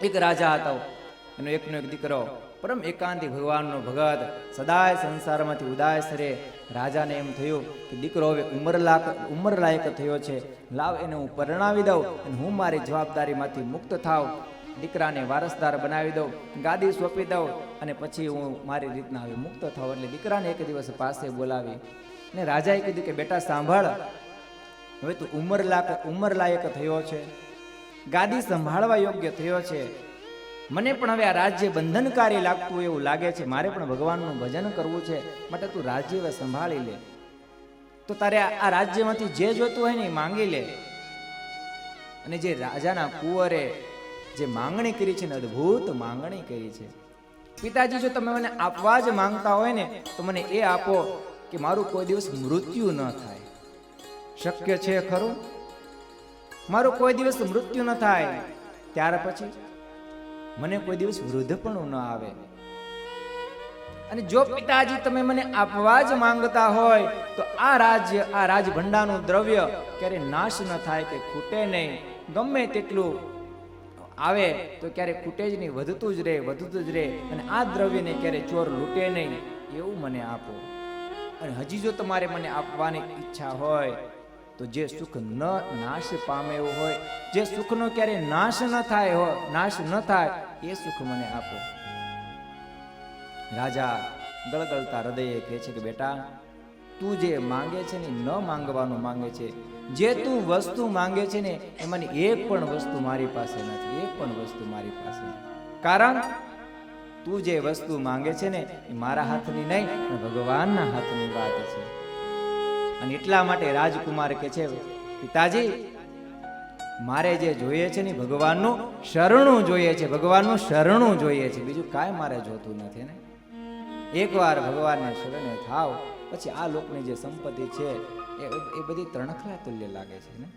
એક રાજા હતો, એનો એકનો એક દીકરો પરમ એકાંતી ભગવાનનો ભગત, સદાય સંસારમાંથી ઉદાસ રહે. રાજાને એમ થયું કે દીકરો હવે ઉંમર લાયક થયો છે, લાવ એને હું પરણાવી દઉં અને હું મારી જવાબદારીમાંથી મુક્ત થાવ. દીકરાને વારસદાર બનાવી દઉં, ગાદી સોંપી દઉં અને પછી હું મારી રીતના હવે મુક્ત થાવ. એટલે દીકરાને એક દિવસ પાસે બોલાવી ને રાજાએ કીધું કે બેટા સાંભળ, હવે તું ઉંમર લાયક થયો છે, ગાદી સંભાળવા યોગ્ય થયો છે. મને પણ હવે આ રાજ્ય બંધનકારી લાગતું એવું લાગે છે, મારે પણ ભગવાનનું ભજન કરવું છે, માટે તું રાજ્ય હવે સંભાળી લે. તો તારે આ રાજ્યમાંથી જે જોતું હોય ને એ માંગી લે. અને જે રાજાના કુંવરે જે માંગણી કરી છે ને, અદ્ભુત માંગણી કરી છે. પિતાજી, જો તમે મને આપવા જ માંગતા હોય ને તો મને એ આપો કે મારું કોઈ દિવસ મૃત્યુ ન થાય. શક્ય છે ખરું? મારું કોઈ દિવસ મૃત્યુ ન થાય, ત્યાર પછી મને કોઈ દિવસ વૃદ્ધ પણ ન આવે. અને જો પિતાજી તમે મને આપવા જ માંગતા હોય તો આ રાજભંડારનું દ્રવ્ય ક્યારે નાશ ન થાય, કે ખૂટે નહીં. ગમે તેટલું આવે તો ક્યારે ખૂટે જ નહીં, વધતું જ રહે. અને આ દ્રવ્યને ક્યારે ચોર લૂંટે નહીં, એવું મને આપો. અને હજી જો તમારે મને આપવાની ઈચ્છા હોય તો જે સુખ ન નાશ પામે એવું હોય, જે સુખનો ક્યારે નાશ ન થાય એ સુખ મને આપો. રાજા ગળગળતા હૃદયે કહે છે કે બેટા, તું જે માંગે છે ને ન માંગવાનું માંગે છે. જે તું વસ્તુ માંગે છે ને એમાંની એક પણ વસ્તુ મારી પાસે નથી, એક પણ વસ્તુ મારી પાસે નથી. કારણ તું જે વસ્તુ માંગે છે ને એ મારા હાથની નહીં, ભગવાનના હાથની વાત છે. અને એટલા માટે રાજકુમાર કે છે, પિતાજી મારે જે જોઈએ છે ને ભગવાનનું શરણું જોઈએ છે, ભગવાનનું શરણું જોઈએ છે, બીજું કાંઈ મારે જોતું નથી ને. એકવાર ભગવાનને શરણે થાવ પછી આ લોકની જે સંપત્તિ છે એ બધી તણખલા તુલ્ય લાગે છે ને.